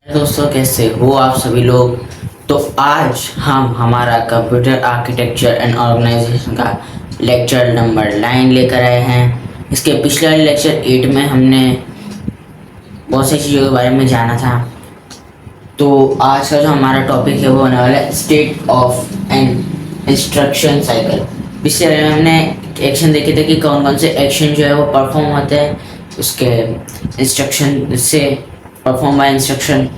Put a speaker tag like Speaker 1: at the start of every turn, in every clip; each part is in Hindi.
Speaker 1: दोस्तों, कैसे हो आप सभी लोग। तो आज हम हमारा कंप्यूटर आर्किटेक्चर एंड ऑर्गेनाइजेशन का लेक्चर नंबर 9 लेकर आए हैं। इसके पिछले वाले लेक्चर 8 में हमने बहुत सी चीज़ों के बारे में जाना था। तो आज का जो हमारा टॉपिक है वो होने वाला है state of an instruction cycle. पिछले वाले में हमने एक्शन देखे थे कि कौन कौन से एक्शन जो है वो परफॉर्म होते हैं उसके इंस्ट्रक्शन से परफॉर्म बाय इंस्ट्रक्शन।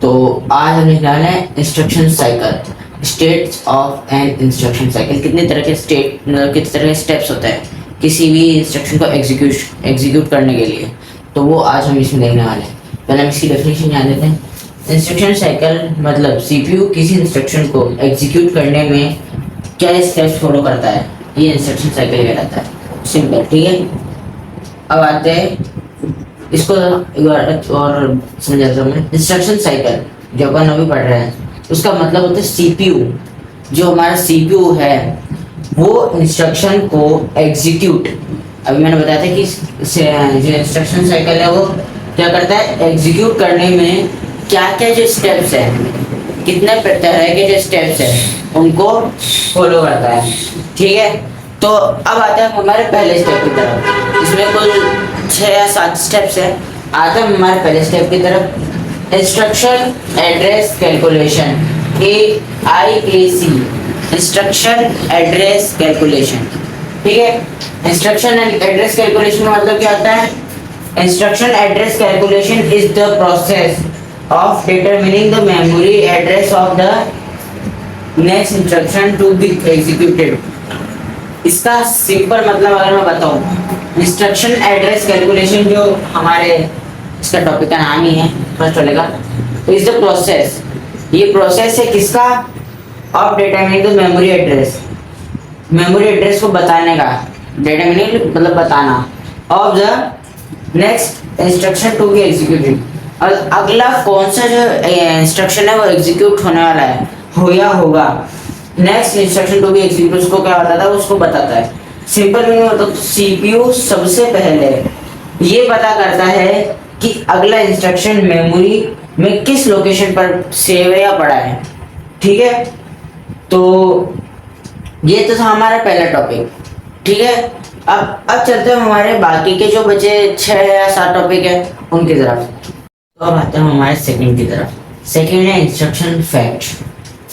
Speaker 1: तो आज हम लिखने वाले हैं instruction cycle, states of an instruction cycle. कितने तरह के कितने तरह के स्टेप्स होते हैं किसी भी इंस्ट्रक्शन को एग्जीक्यूट करने के लिए, तो वो आज हम इसमें देखने वाले हैं। पहले हम इसकी डेफिनेशन जान लेते हैं। इंस्ट्रक्शन साइकिल मतलब सीपीयू किसी इंस्ट्रक्शन को एग्जीक्यूट करने में क्या स्टेप्स फॉलो करता है, ये इंस्ट्रक्शन साइकिल कहलाता है। सिंपल, ठीक है। अब आते हैं इसको एक बार और समझाता हूँ मैं। इंस्ट्रक्शन साइकिल जो अपन अभी पढ़ रहे हैं उसका मतलब होता है सीपीयू। जो हमारा सीपीयू है वो इंस्ट्रक्शन को एग्जीक्यूट, अभी मैंने बताया था कि जो इंस्ट्रक्शन साइकिल है वो क्या करता है, एग्जीक्यूट करने में क्या क्या जो स्टेप्स है, कितने तरह के जो स्टेप्स है उनको फॉलो करता है, ठीक है। तो अब आते हैं हमारे पहले स्टेप की तरफ। इसमें कुल 6 या 7 स्टेप्स है। आते हैं हमारे पहले स्टेप की तरफ। Instruction address calculation, AIAC, instruction address calculation, ठीक है। इंस्ट्रक्शन एड्रेस कैलकुलेशन का मतलब क्या होता है? Instruction address calculation is the process of determining the memory address of the next instruction to be executed। इसका सिंपल मतलब अगर मैं बताऊं, इंस्ट्रक्शन एड्रेस कैलकुलेशन जो हमारे इसका टॉपिक का नाम ही है, फर्स्ट चलेगा। तो इज द प्रोसेस, ये प्रोसेस है किसका? Of determining the memory address, memory address को बताने का, डिटरमिनिंग मतलब बताना, of the next instruction to be executed. और अगला कौन सा जो इंस्ट्रक्शन है वो एग्जीक्यूट होने वाला है हो या होगा, next instruction to be execute, उसको क्या बताता है, उसको बताता है। सिंपल मीनिंग बताओ तो सीपीयू सबसे पहले ये पता करता है कि अगला इंस्ट्रक्शन मेमोरी में किस लोकेशन पर सेव है या पड़ा है, ठीक है। तो ये तो था हमारा पहला टॉपिक, ठीक है। अब चलते हैं हमारे बाकी के जो बचे 6 या 7 टॉपिक है उनकी तरफ। तो अब आते हैं हमारे सेकंड की तरफ। सेकंड है इंस्ट्रक्शन फैच।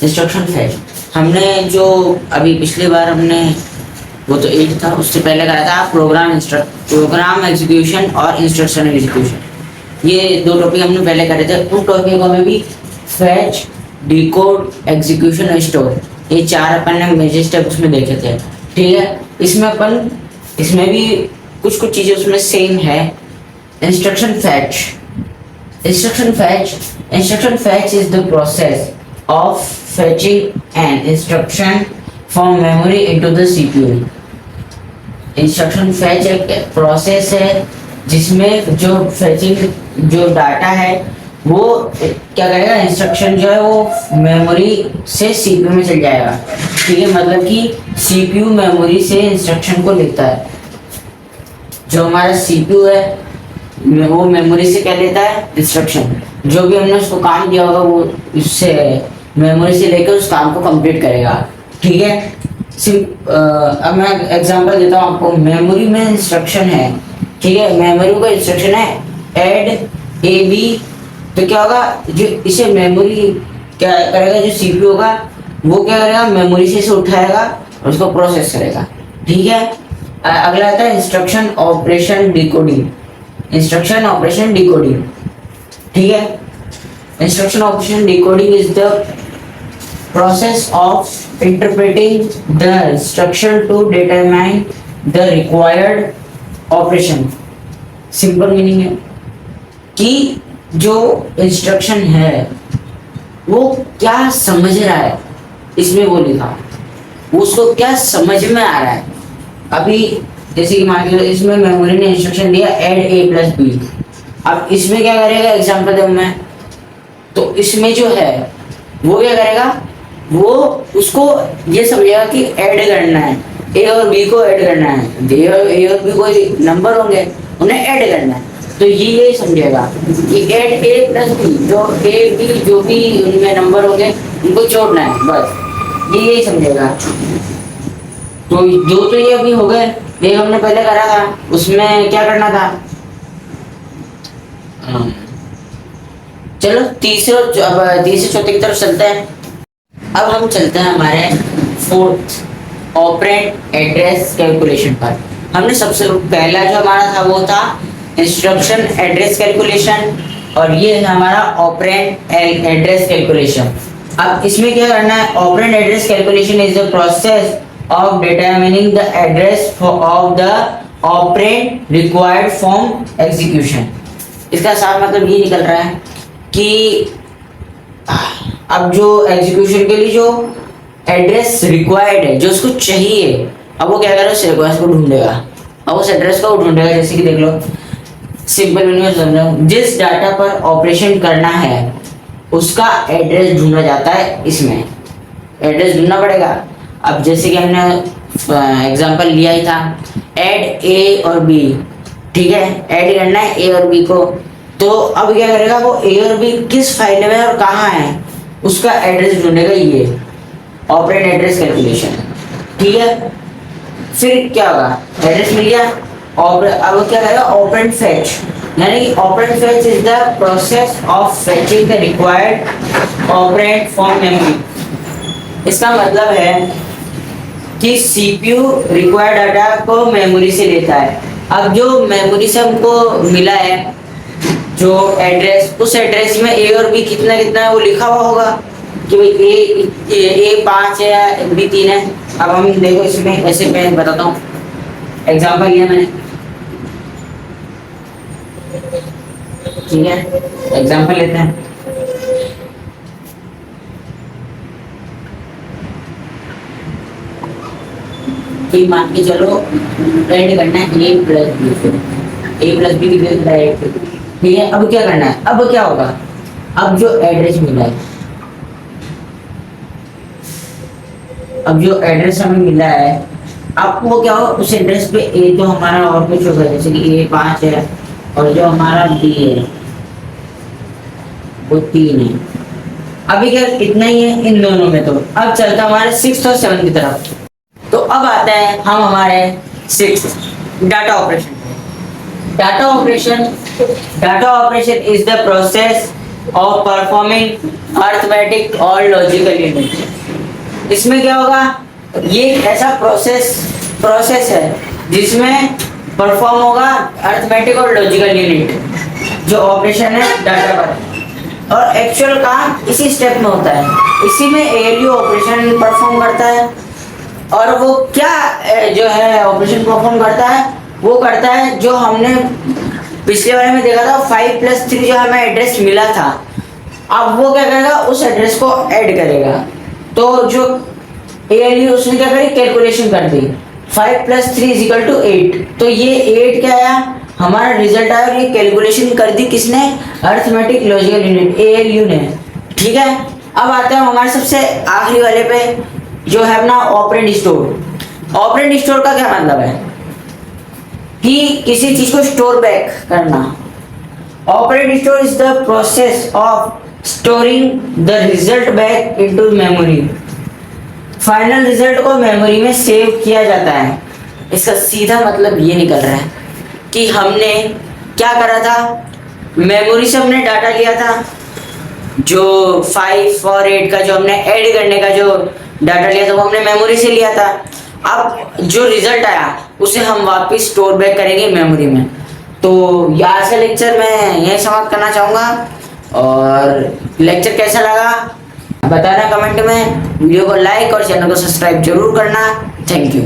Speaker 1: इंस्ट्रक्शन फैच हमने जो अभी पिछली बार हमने वो तो 8 था, उससे पहले करा था प्रोग्राम एग्जीक्यूशन और इंस्ट्रक्शन एग्जीक्यूशन। ये 2 टॉपिक हमने पहले करे थे। उन टॉपिकों में भी फैच, डिकोड, एग्जीक्यूशन और स्टोर, ये 4 अपन ने मेजर स्टेप उसमें देखे थे, ठीक है। इसमें भी कुछ चीजें उसमें सेम है। Instruction fetch is the process of fetching an instruction from memory into the CPU। Instruction fetch एक प्रोसेस है जिसमें जो फेचिंग जो डाटा है वो क्या करेगा, इंस्ट्रक्शन जो है वो मेमोरी से सीपीयू में चल जाएगा, ठीक है। मतलब कि सीपीयू मेमोरी से इंस्ट्रक्शन को लेता है। जो हमारा सीपीयू है वो मेमोरी से क्या लेता है, इंस्ट्रक्शन। जो भी हमने उसको काम दिया होगा वो उससे मेमोरी से लेकर उस काम को कंप्लीट करेगा, ठीक है। अब मैं एग्जांपल देता हूँ आपको। मेमोरी में इंस्ट्रक्शन है, ठीक है। मेमोरी का इंस्ट्रक्शन है ऐड AB, तो क्या होगा, जो इसे मेमोरी क्या करेगा, जो सीपीयू होगा वो क्या करेगा, मेमोरी से इसे उठाएगा और उसको प्रोसेस करेगा, ठीक है। अगला आता है instruction operation decoding. Instruction operation decoding, ठीक है। Instruction operation decoding is the process of interpreting the instruction to determine the required operation. Simple meaning है कि जो इंस्ट्रक्शन है वो क्या समझ रहा है, इसमें वो लिखा, उसको क्या समझ में आ रहा है। अभी जैसे कि मान लो इसमें मेमोरी ने इंस्ट्रक्शन दिया ऐड A+B। अब इसमें क्या करेगा, एग्जांपल दूं मैं, तो इसमें जो है वो क्या करेगा, वो उसको ये समझेगा कि ऐड करना है, A और B को ऐड करना है। A और B कोई नंबर होंगे, उन्हें ऐड करना है। तो ये यही समझेगा कि एड ए प्लस बी, जो ए बी जो भी उनमें नंबर होंगे उनको जोड़ना है, बस ये यही समझेगा। तो जो तो ये अभी हो गए, ये हमने पहले करा था, उसमें क्या करना था। चलो तीसरे चौथे की तरफ चलते हैं। अब हम चलते हैं हमारे फोर्थ ऑपरेंड एड्रेस कैलकुलेशन पर। हमने सबसे पहला जो हमारा था वो था इंस्ट्रक्शन एड्रेस कैलकुलेशन, और ये है हमारा ऑपरेंड एड्रेस कैलकुलेशन। अब इसमें क्या करना है, operand address calculation is the process of determining the address of the operand required from execution। इसका साफ मतलब ये निकल रहा है कि अब जो एग्जीक्यूशन के लिए जो एड्रेस रिक्वायर्ड है, जो उसको चाहिए, अब वो क्या करेगा, उस एड्रेस को ढूंढेगा। अब उस एड्रेस को ढूंढेगा, जैसे कि देख लो सिंपल मीनिंग समझो, जिस डाटा पर ऑपरेशन करना है उसका एड्रेस ढूंढा जाता है। इसमें एड्रेस ढूंढना पड़ेगा। अब जैसे कि हमने एग्जांपल लिया ही था, ऐड ए और बी, ठीक है, ऐड करना है ए और बी को। तो अब क्या करेगा, वो ए और बी किस फाइल में और कहाँ है उसका एड्रेस ढूंढेगा, ये ऑपरेंड एड्रेस कैलकुलेशन, ठीक है। फिर क्या होगा, एड्रेस मिल गया, और अब क्या करेगा, ऑपरेंड फेच, यानी कि operand fetch is the process of fetching the required operand from memory. इसका मतलब है कि सीपीयू रिक्वायर्ड डाटा को मेमोरी से लेता है। अब जो मेमोरी से हमको मिला है जो एड्रेस, उस एड्रेस में ए और बी कितना कितना है वो लिखा हुआ होगा कि भाई ए 5 है या बी 3 है। अब हम देखो इसमें ऐसे मैं बताता हूँ, एग्जांपल लिया मैंने, ठीक है, एग्जांपल लेते हैं। ठीक, मान के चलो ऐड करना है ए प्लस बी की वैल्यू डायरेक्ट, ठीक है। अब क्या करना है, अब क्या होगा, अब जो एड्रेस मिला है, अब जो एड्रेस हमें मिला है, अब वो क्या हो, उस एड्रेस पे ए तो हमारा और कुछ होगा, जैसे कि ए 5 है और जो हमारा बी है वो 3 है। अभी क्या इतना ही है इन दोनों में। तो अब चलता हमारे 6th और 7th की तरफ। तो अब आते हैं हम हमारे 6th data operation. Data operation is the process of performing arithmetic और लॉजिकल यूनिट। इसमें क्या होगा, ये ऐसा प्रोसेस है जिसमें परफॉर्म होगा अरिथमेटिक और लॉजिकल यूनिट, जो ऑपरेशन है डाटा पर, और एक्चुअल काम इसी स्टेप में होता है। इसी में एएलयू ऑपरेशन परफॉर्म करता है, और वो क्या जो है ऑपरेशन परफॉर्म करता है, वो करता है जो हमने पिछले वाले में देखा था 5+3 जो हमें एड्रेस मिला था। अब वो क्या करेगा, उस एड्रेस को ऐड करेगा। तो जो एएलयू उसने क्या करी, कैलकुलेशन कर दी, 5+3 = 8। तो ये 8 क्या आया, हमारा रिजल्ट आया, और ये कैलकुलेशन कर दी किसने, अरिथमेटिक लॉजिकल यूनिट एएलयू ने, ठीक है। अब आते हैं हमारे सबसे आखिरी वाले पे, जो है अपना ऑपरेंड स्टोर। ऑपरेंड स्टोर का क्या मतलब है कि किसी चीज को स्टोर बैक करना। Operand store is the process of storing the result back into memory. Final result को मेमोरी में सेव किया जाता है। इसका सीधा मतलब ये निकल रहा है कि हमने क्या करा था, मेमोरी से हमने डाटा लिया था, जो 5 और 8 का जो हमने ऐड करने का जो डाटा लिया था वो हमने मेमोरी से लिया था। अब जो रिजल्ट आया उसे हम वापस स्टोर बैक करेंगे मेमोरी में। तो ये आज का लेक्चर मैं यही समाप्त करना चाहूँगा, और लेक्चर कैसा लगा बताना कमेंट में, वीडियो को लाइक और चैनल को सब्सक्राइब जरूर करना। Thank you.